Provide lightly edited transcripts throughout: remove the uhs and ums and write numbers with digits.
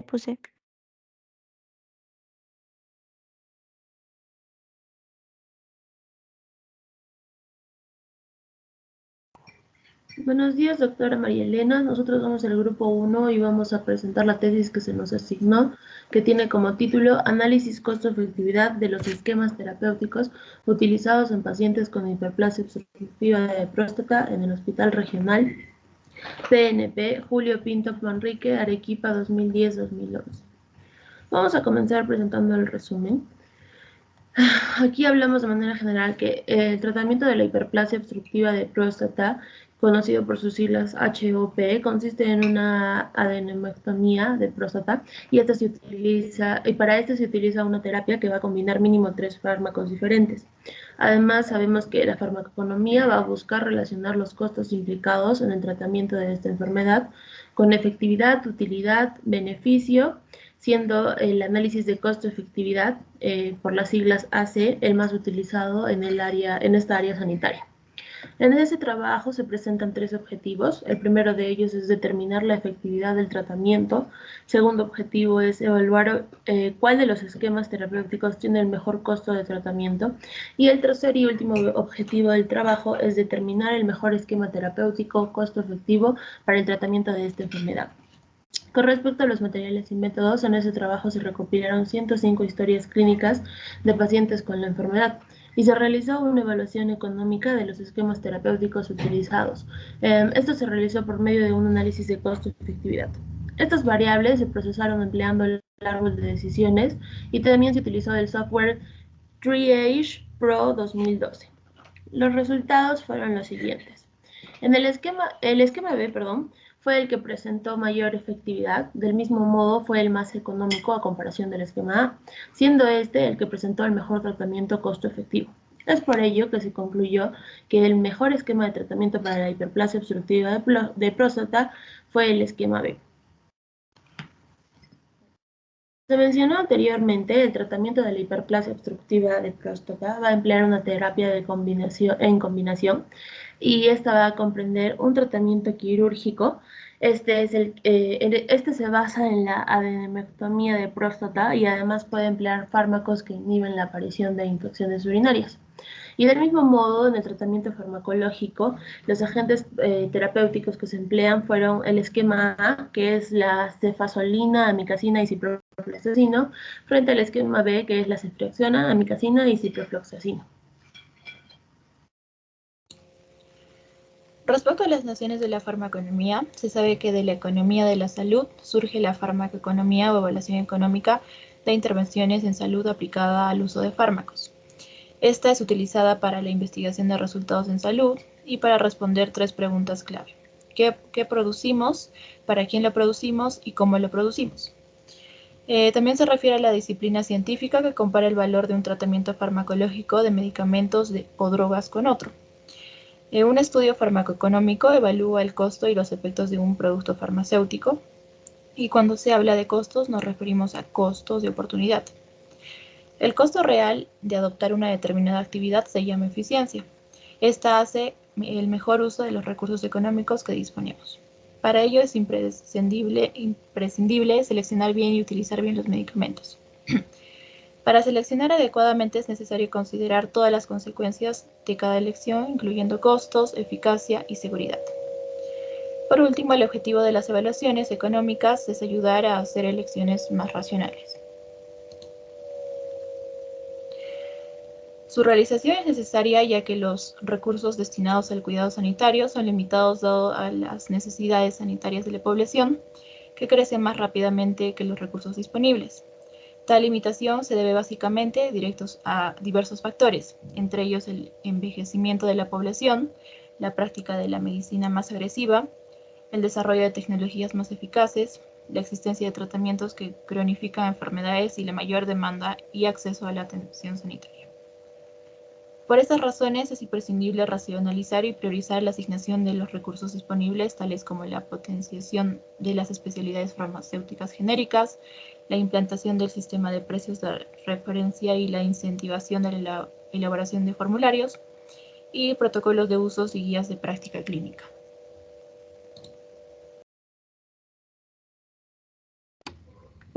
puse. Buenos días, doctora María Elena. Nosotros somos el grupo 1 y vamos a presentar la tesis que se nos asignó, que tiene como título Análisis costo-efectividad de los esquemas terapéuticos utilizados en pacientes con hiperplasia obstructiva de próstata en el Hospital Regional PNP Julio Pinto Manrique, Arequipa 2010-2011. Vamos a comenzar presentando el resumen. Aquí hablamos de manera general que el tratamiento de la hiperplasia obstructiva de próstata, conocido por sus siglas HOP, consiste en una adenomectomía de próstata y para esto se utiliza una terapia que va a combinar mínimo 3 fármacos diferentes. Además, sabemos que la farmacoeconomía va a buscar relacionar los costos implicados en el tratamiento de esta enfermedad con efectividad, utilidad, beneficio, siendo el análisis de costo-efectividad, por las siglas AC, el más utilizado en esta área sanitaria. En ese trabajo se presentan 3 objetivos. El primero de ellos es determinar la efectividad del tratamiento. El segundo objetivo es evaluar cuál de los esquemas terapéuticos tiene el mejor costo de tratamiento. Y el tercer y último objetivo del trabajo es determinar el mejor esquema terapéutico costo efectivo para el tratamiento de esta enfermedad. Con respecto a los materiales y métodos, en ese trabajo se recopilaron 105 historias clínicas de pacientes con la enfermedad y se realizó una evaluación económica de los esquemas terapéuticos utilizados. Esto se realizó por medio de un análisis de costo-efectividad. Estas variables se procesaron empleando el árbol de decisiones y también se utilizó el software Triage Pro 2012. Los resultados fueron los siguientes. El esquema B, fue el que presentó mayor efectividad. Del mismo modo, fue el más económico a comparación del esquema A, siendo este el que presentó el mejor tratamiento costo-efectivo. Es por ello que se concluyó que el mejor esquema de tratamiento para la hiperplasia obstructiva de próstata fue el esquema B. Se mencionó anteriormente, el tratamiento de la hiperplasia obstructiva de próstata va a emplear una terapia en combinación y esta va a comprender un tratamiento quirúrgico. Este se basa en la adenomectomía de próstata y además puede emplear fármacos que inhiben la aparición de infecciones urinarias. Y del mismo modo, en el tratamiento farmacológico, los agentes terapéuticos que se emplean fueron el esquema A, que es la cefazolina, amicacina y ciprofloxacino, frente al esquema B, que es la ceftriaxona, amicacina y ciprofloxacino. Respecto a las nociones de la farmacoeconomía, se sabe que de la economía de la salud surge la farmacoeconomía o evaluación económica de intervenciones en salud aplicada al uso de fármacos. Esta es utilizada para la investigación de resultados en salud y para responder 3 preguntas clave. ¿Qué producimos? ¿Para quién lo producimos? ¿Y cómo lo producimos? También se refiere a la disciplina científica que compara el valor de un tratamiento farmacológico de medicamentos o drogas con otro. Un estudio farmacoeconómico evalúa el costo y los efectos de un producto farmacéutico, y cuando se habla de costos nos referimos a costos de oportunidad. El costo real de adoptar una determinada actividad se llama eficiencia. Esta hace el mejor uso de los recursos económicos que disponemos. Para ello es imprescindible seleccionar bien y utilizar bien los medicamentos. Para seleccionar adecuadamente es necesario considerar todas las consecuencias de cada elección, incluyendo costos, eficacia y seguridad. Por último, el objetivo de las evaluaciones económicas es ayudar a hacer elecciones más racionales. Su realización es necesaria ya que los recursos destinados al cuidado sanitario son limitados dado a las necesidades sanitarias de la población, que crecen más rápidamente que los recursos disponibles. Tal limitación se debe básicamente a diversos factores, entre ellos el envejecimiento de la población, la práctica de la medicina más agresiva, el desarrollo de tecnologías más eficaces, la existencia de tratamientos que cronifican enfermedades y la mayor demanda y acceso a la atención sanitaria. Por estas razones es imprescindible racionalizar y priorizar la asignación de los recursos disponibles, tales como la potenciación de las especialidades farmacéuticas genéricas, la implantación del sistema de precios de referencia y la incentivación de la elaboración de formularios y protocolos de usos y guías de práctica clínica.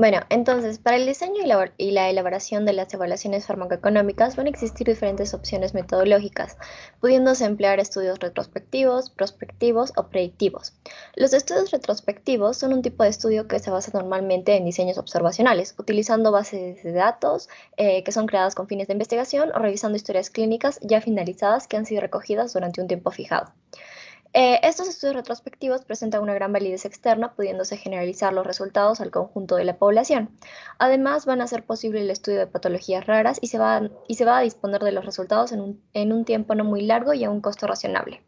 Bueno, entonces, para el diseño y la elaboración de las evaluaciones farmacoeconómicas van a existir diferentes opciones metodológicas, pudiéndose emplear estudios retrospectivos, prospectivos o predictivos. Los estudios retrospectivos son un tipo de estudio que se basa normalmente en diseños observacionales, utilizando bases de datos que son creadas con fines de investigación o revisando historias clínicas ya finalizadas que han sido recogidas durante un tiempo fijado. Estos estudios retrospectivos presentan una gran validez externa, pudiéndose generalizar los resultados al conjunto de la población. Además, van a hacer posible el estudio de patologías raras y se va a disponer de los resultados en un tiempo no muy largo y a un costo razonable.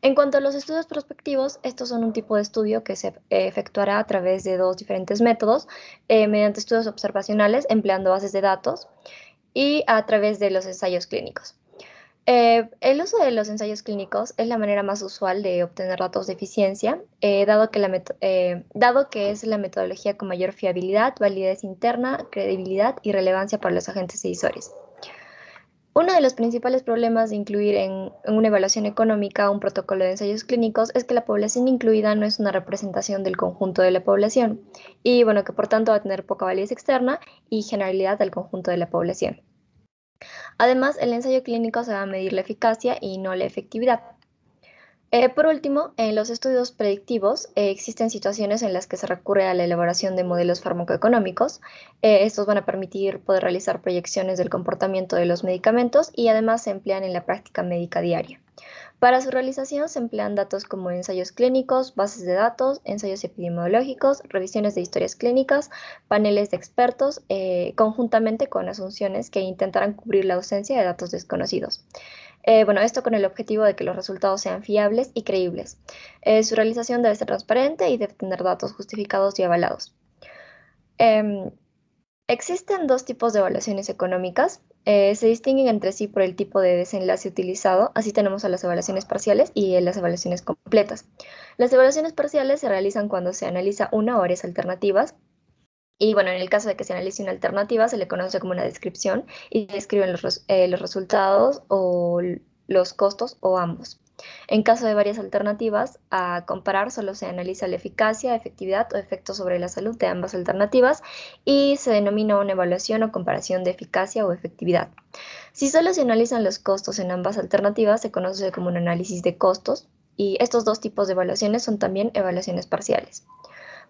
En cuanto a los estudios prospectivos, estos son un tipo de estudio que se efectuará a través de dos diferentes métodos, mediante estudios observacionales empleando bases de datos y a través de los ensayos clínicos. El uso de los ensayos clínicos es la manera más usual de obtener datos de eficiencia, dado que es la metodología con mayor fiabilidad, validez interna, credibilidad y relevancia para los agentes decisores. Uno de los principales problemas de incluir en una evaluación económica un protocolo de ensayos clínicos es que la población incluida no es una representación del conjunto de la población y, bueno, que por tanto va a tener poca validez externa y generalidad al conjunto de la población. Además, el ensayo clínico se va a medir la eficacia y no la efectividad. Por último, en los estudios predictivos existen situaciones en las que se recurre a la elaboración de modelos farmacoeconómicos. Estos van a permitir poder realizar proyecciones del comportamiento de los medicamentos y además se emplean en la práctica médica diaria. Para su realización se emplean datos como ensayos clínicos, bases de datos, ensayos epidemiológicos, revisiones de historias clínicas, paneles de expertos, conjuntamente con asunciones que intentarán cubrir la ausencia de datos desconocidos. Bueno, esto con el objetivo de que los resultados sean fiables y creíbles. Su realización debe ser transparente y debe tener datos justificados y avalados. Existen dos tipos de evaluaciones económicas. Se distinguen entre sí por el tipo de desenlace utilizado. Así tenemos a las evaluaciones parciales y las evaluaciones completas. Las evaluaciones parciales se realizan cuando se analiza una o varias alternativas. Y bueno, en el caso de que se analice una alternativa, se le conoce como una descripción y describen los resultados o los costos o ambos. En caso de varias alternativas a comparar, solo se analiza la eficacia, efectividad o efecto sobre la salud de ambas alternativas y se denomina una evaluación o comparación de eficacia o efectividad. Si solo se analizan los costos en ambas alternativas, se conoce como un análisis de costos y estos dos tipos de evaluaciones son también evaluaciones parciales.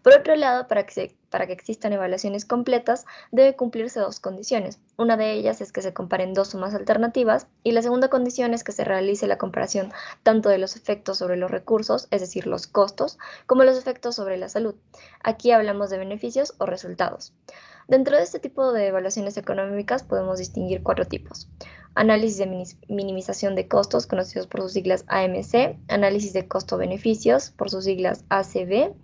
Por otro lado, para que existan evaluaciones completas, debe cumplirse dos condiciones. Una de ellas es que se comparen dos o más alternativas y la segunda condición es que se realice la comparación tanto de los efectos sobre los recursos, es decir, los costos, como los efectos sobre la salud. Aquí hablamos de beneficios o resultados. Dentro de este tipo de evaluaciones económicas podemos distinguir cuatro tipos. Análisis de minimización de costos, conocidos por sus siglas AMC, análisis de costo-beneficios, por sus siglas ACB,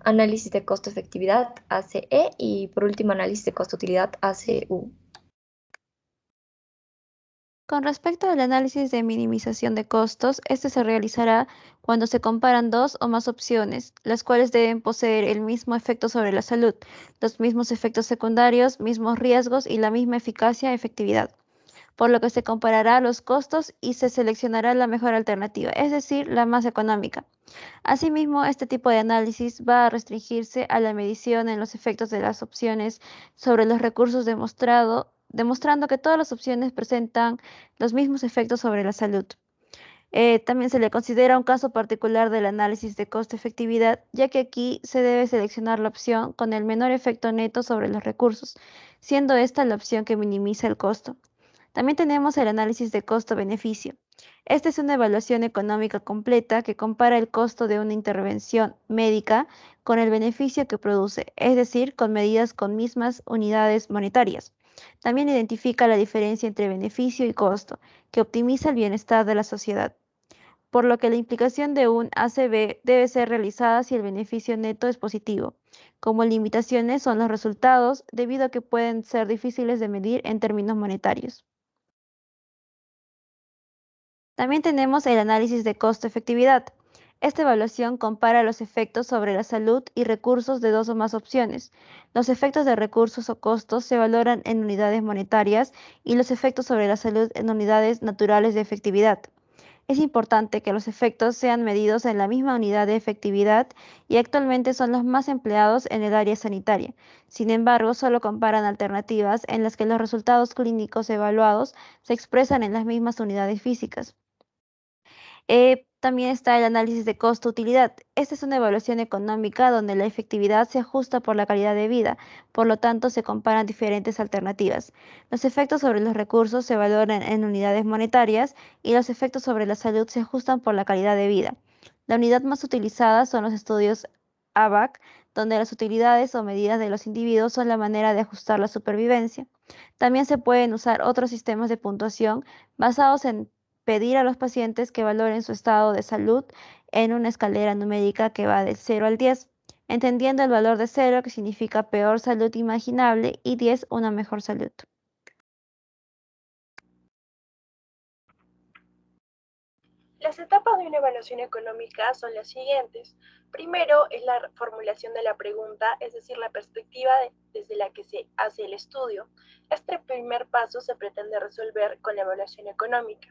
análisis de costo-efectividad ACE y por último análisis de costo-utilidad ACU. Con respecto al análisis de minimización de costos, este se realizará cuando se comparan dos o más opciones, las cuales deben poseer el mismo efecto sobre la salud, los mismos efectos secundarios, mismos riesgos y la misma eficacia-efectividad, por lo que se comparará los costos y se seleccionará la mejor alternativa, es decir, la más económica. Asimismo, este tipo de análisis va a restringirse a la medición en los efectos de las opciones sobre los recursos demostrando que todas las opciones presentan los mismos efectos sobre la salud. También se le considera un caso particular del análisis de costo-efectividad, ya que aquí se debe seleccionar la opción con el menor efecto neto sobre los recursos, siendo esta la opción que minimiza el costo. También tenemos el análisis de costo-beneficio. Esta es una evaluación económica completa que compara el costo de una intervención médica con el beneficio que produce, es decir, con medidas con mismas unidades monetarias. También identifica la diferencia entre beneficio y costo, que optimiza el bienestar de la sociedad, por lo que la implicación de un ACB debe ser realizada si el beneficio neto es positivo. Como limitaciones son los resultados, debido a que pueden ser difíciles de medir en términos monetarios. También tenemos el análisis de costo-efectividad. Esta evaluación compara los efectos sobre la salud y recursos de dos o más opciones. Los efectos de recursos o costos se valoran en unidades monetarias y los efectos sobre la salud en unidades naturales de efectividad. Es importante que los efectos sean medidos en la misma unidad de efectividad y actualmente son los más empleados en el área sanitaria. Sin embargo, solo comparan alternativas en las que los resultados clínicos evaluados se expresan en las mismas unidades físicas. También está el análisis de costo-utilidad. Esta es una evaluación económica donde la efectividad se ajusta por la calidad de vida, por lo tanto se comparan diferentes alternativas. Los efectos sobre los recursos se valoran en unidades monetarias y los efectos sobre la salud se ajustan por la calidad de vida. La unidad más utilizada son los estudios ABAC, donde las utilidades o medidas de los individuos son la manera de ajustar la supervivencia. También se pueden usar otros sistemas de puntuación basados en pedir a los pacientes que valoren su estado de salud en una escalera numérica que va del 0 al 10, entendiendo el valor de 0 que significa peor salud imaginable y 10 una mejor salud. Las etapas de una evaluación económica son las siguientes. Primero es la formulación de la pregunta, es decir, la perspectiva desde la que se hace el estudio. Este primer paso se pretende resolver con la evaluación económica.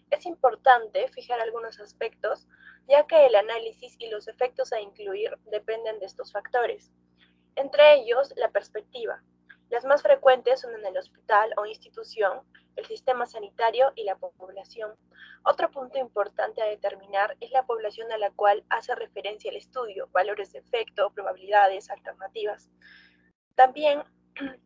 Es importante fijar algunos aspectos, ya que el análisis y los efectos a incluir dependen de estos factores. Entre ellos, la perspectiva. Las más frecuentes son en el hospital o institución, el sistema sanitario y la población. Otro punto importante a determinar es la población a la cual hace referencia el estudio, valores de efecto, probabilidades, alternativas. También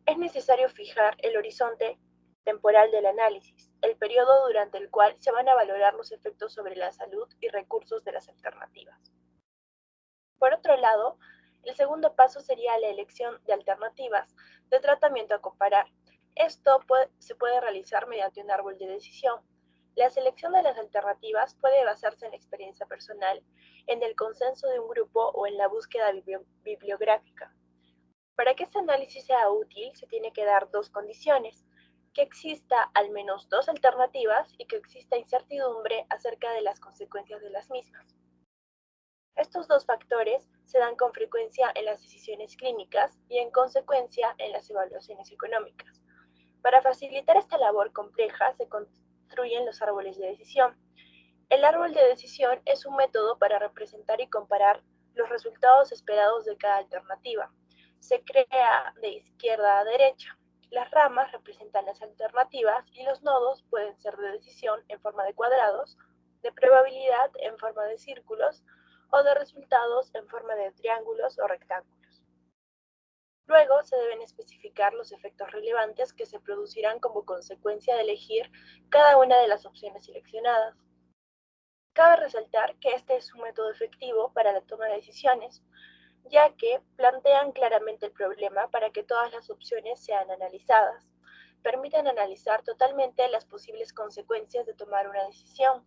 es necesario fijar el horizonte temporal del análisis, el periodo durante el cual se van a valorar los efectos sobre la salud y recursos de las alternativas. Por otro lado, el segundo paso sería la elección de alternativas de tratamiento a comparar. Esto se puede realizar mediante un árbol de decisión. La selección de las alternativas puede basarse en la experiencia personal, en el consenso de un grupo o en la búsqueda bibliográfica. Para que este análisis sea útil, se tiene que dar dos condiciones: que exista al menos dos alternativas y que exista incertidumbre acerca de las consecuencias de las mismas. Estos dos factores se dan con frecuencia en las decisiones clínicas y en consecuencia en las evaluaciones económicas. Para facilitar esta labor compleja se construyen los árboles de decisión. El árbol de decisión es un método para representar y comparar los resultados esperados de cada alternativa. Se crea de izquierda a derecha. Las ramas representan las alternativas y los nodos pueden ser de decisión en forma de cuadrados, de probabilidad en forma de círculos o de resultados en forma de triángulos o rectángulos. Luego se deben especificar los efectos relevantes que se producirán como consecuencia de elegir cada una de las opciones seleccionadas. Cabe resaltar que este es un método efectivo para la toma de decisiones, ya que plantean claramente el problema para que todas las opciones sean analizadas. Permiten analizar totalmente las posibles consecuencias de tomar una decisión.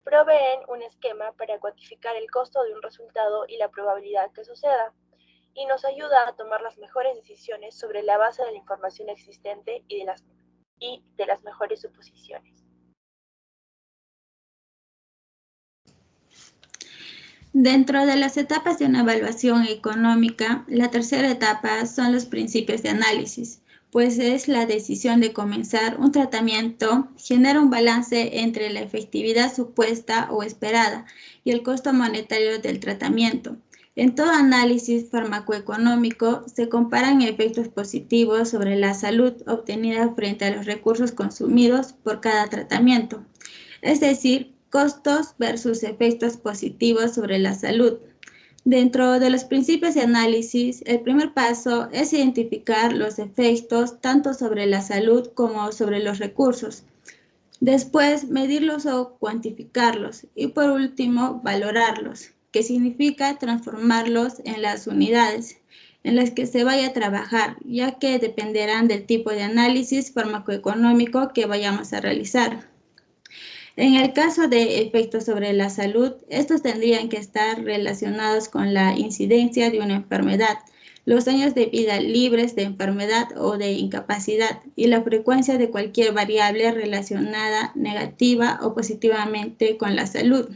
Proveen un esquema para cuantificar el costo de un resultado y la probabilidad que suceda, y nos ayuda a tomar las mejores decisiones sobre la base de la información existente y de las mejores suposiciones. Dentro de las etapas de una evaluación económica, la tercera etapa son los principios de análisis, pues es la decisión de comenzar un tratamiento, genera un balance entre la efectividad supuesta o esperada y el costo monetario del tratamiento. En todo análisis farmacoeconómico se comparan efectos positivos sobre la salud obtenida frente a los recursos consumidos por cada tratamiento, es decir, costos versus efectos positivos sobre la salud. Dentro de los principios de análisis, el primer paso es identificar los efectos tanto sobre la salud como sobre los recursos. Después, medirlos o cuantificarlos. Y por último, valorarlos, que significa transformarlos en las unidades en las que se vaya a trabajar, ya que dependerán del tipo de análisis farmacoeconómico que vayamos a realizar. En el caso de efectos sobre la salud, estos tendrían que estar relacionados con la incidencia de una enfermedad, los años de vida libres de enfermedad o de incapacidad y la frecuencia de cualquier variable relacionada negativa o positivamente con la salud.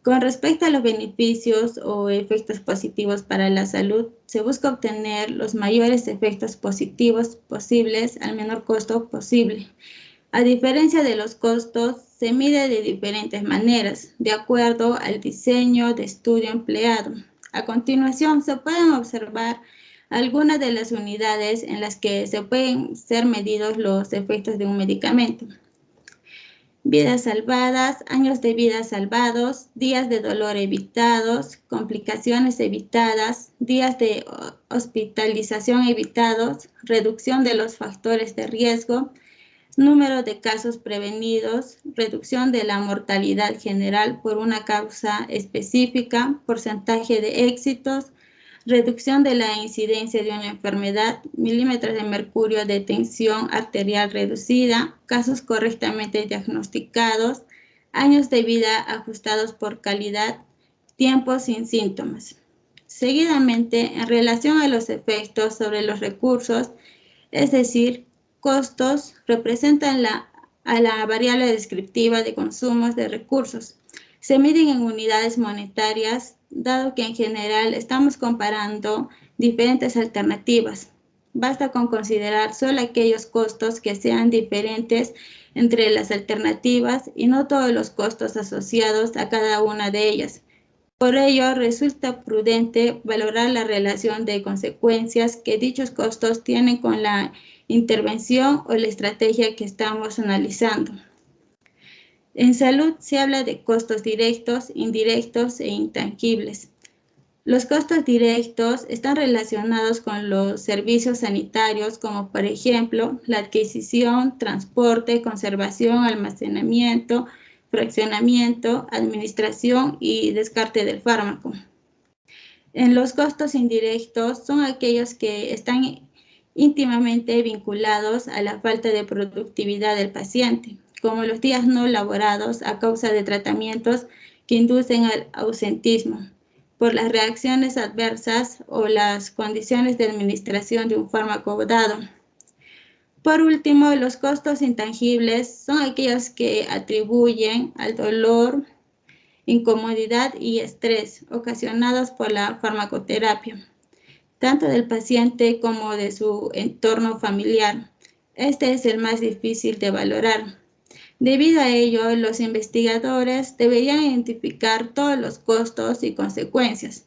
Con respecto a los beneficios o efectos positivos para la salud, se busca obtener los mayores efectos positivos posibles al menor costo posible. A diferencia de los costos, se mide de diferentes maneras, de acuerdo al diseño de estudio empleado. A continuación, se pueden observar algunas de las unidades en las que se pueden ser medidos los efectos de un medicamento. Vidas salvadas, años de vida salvados, días de dolor evitados, complicaciones evitadas, días de hospitalización evitados, reducción de los factores de riesgo, número de casos prevenidos, reducción de la mortalidad general por una causa específica, porcentaje de éxitos, reducción de la incidencia de una enfermedad, milímetros de mercurio de tensión arterial reducida, casos correctamente diagnosticados, años de vida ajustados por calidad, tiempo sin síntomas. Seguidamente, en relación a los efectos sobre los recursos, es decir, costos, representan a la variable descriptiva de consumos de recursos. Se miden en unidades monetarias, dado que en general estamos comparando diferentes alternativas. Basta con considerar solo aquellos costos que sean diferentes entre las alternativas y no todos los costos asociados a cada una de ellas. Por ello, resulta prudente valorar la relación de consecuencias que dichos costos tienen con la intervención o la estrategia que estamos analizando. En salud se habla de costos directos, indirectos e intangibles. Los costos directos están relacionados con los servicios sanitarios, como por ejemplo la adquisición, transporte, conservación, almacenamiento, fraccionamiento, administración y descarte del fármaco. En los costos indirectos son aquellos que están íntimamente vinculados a la falta de productividad del paciente, como los días no laborados a causa de tratamientos que inducen al ausentismo, por las reacciones adversas o las condiciones de administración de un fármaco dado. Por último, los costos intangibles son aquellos que atribuyen al dolor, incomodidad y estrés ocasionados por la farmacoterapia, tanto del paciente como de su entorno familiar. Este es el más difícil de valorar. Debido a ello, los investigadores deberían identificar todos los costos y consecuencias,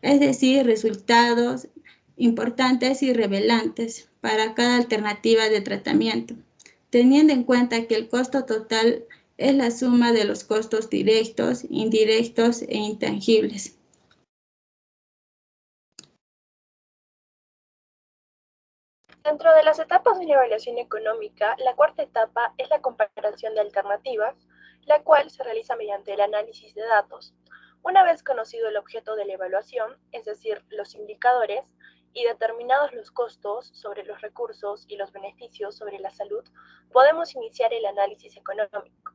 es decir, resultados importantes y revelantes para cada alternativa de tratamiento, teniendo en cuenta que el costo total es la suma de los costos directos, indirectos e intangibles. Dentro de las etapas de una evaluación económica, la cuarta etapa es la comparación de alternativas, la cual se realiza mediante el análisis de datos. Una vez conocido el objeto de la evaluación, es decir, los indicadores, y determinados los costos sobre los recursos y los beneficios sobre la salud, podemos iniciar el análisis económico.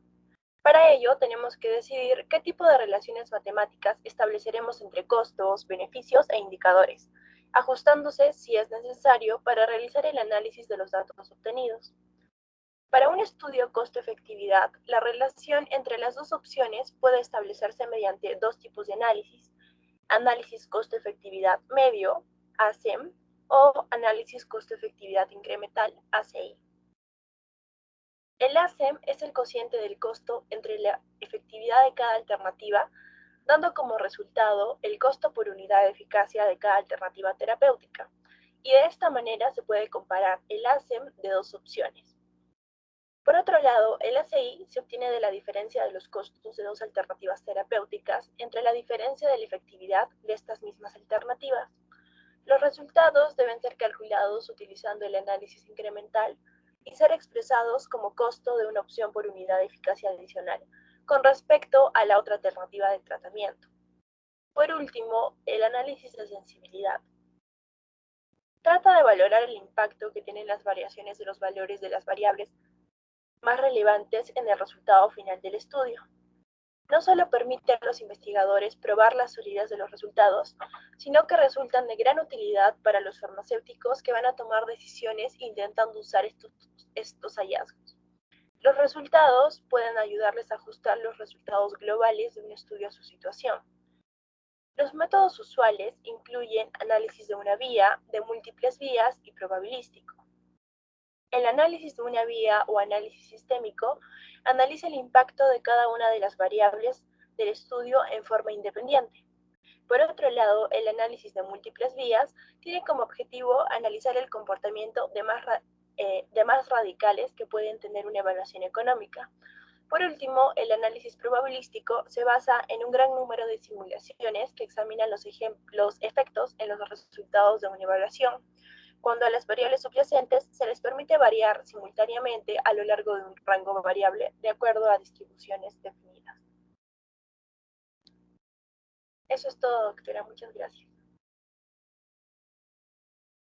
Para ello, tenemos que decidir qué tipo de relaciones matemáticas estableceremos entre costos, beneficios e indicadores, ajustándose si es necesario para realizar el análisis de los datos obtenidos. Para un estudio costo-efectividad, la relación entre las dos opciones puede establecerse mediante dos tipos de análisis costo-efectividad medio, ACEM, o análisis costo-efectividad incremental, ACI. El ACEM es el cociente del costo entre la efectividad de cada alternativa, dando como resultado el costo por unidad de eficacia de cada alternativa terapéutica, y de esta manera se puede comparar el ACEM de dos opciones. Por otro lado, el ACI se obtiene de la diferencia de los costos de dos alternativas terapéuticas entre la diferencia de la efectividad de estas mismas alternativas. Los resultados deben ser calculados utilizando el análisis incremental y ser expresados como costo de una opción por unidad de eficacia adicional con respecto a la otra alternativa de tratamiento. Por último, el análisis de sensibilidad. Trata de valorar el impacto que tienen las variaciones de los valores de las variables más relevantes en el resultado final del estudio. No solo permite a los investigadores probar la solidez de los resultados, sino que resultan de gran utilidad para los farmacéuticos que van a tomar decisiones intentando usar estos hallazgos. Los resultados pueden ayudarles a ajustar los resultados globales de un estudio a su situación. Los métodos usuales incluyen análisis de una vía, de múltiples vías y probabilístico. El análisis de una vía o análisis sistémico analiza el impacto de cada una de las variables del estudio en forma independiente. Por otro lado, el análisis de múltiples vías tiene como objetivo analizar el comportamiento de más radicales que pueden tener una evaluación económica. Por último, el análisis probabilístico se basa en un gran número de simulaciones que examinan los efectos en los resultados de una evaluación, cuando a las variables subyacentes se les permite variar simultáneamente a lo largo de un rango variable de acuerdo a distribuciones definidas. Eso es todo, doctora. Muchas gracias.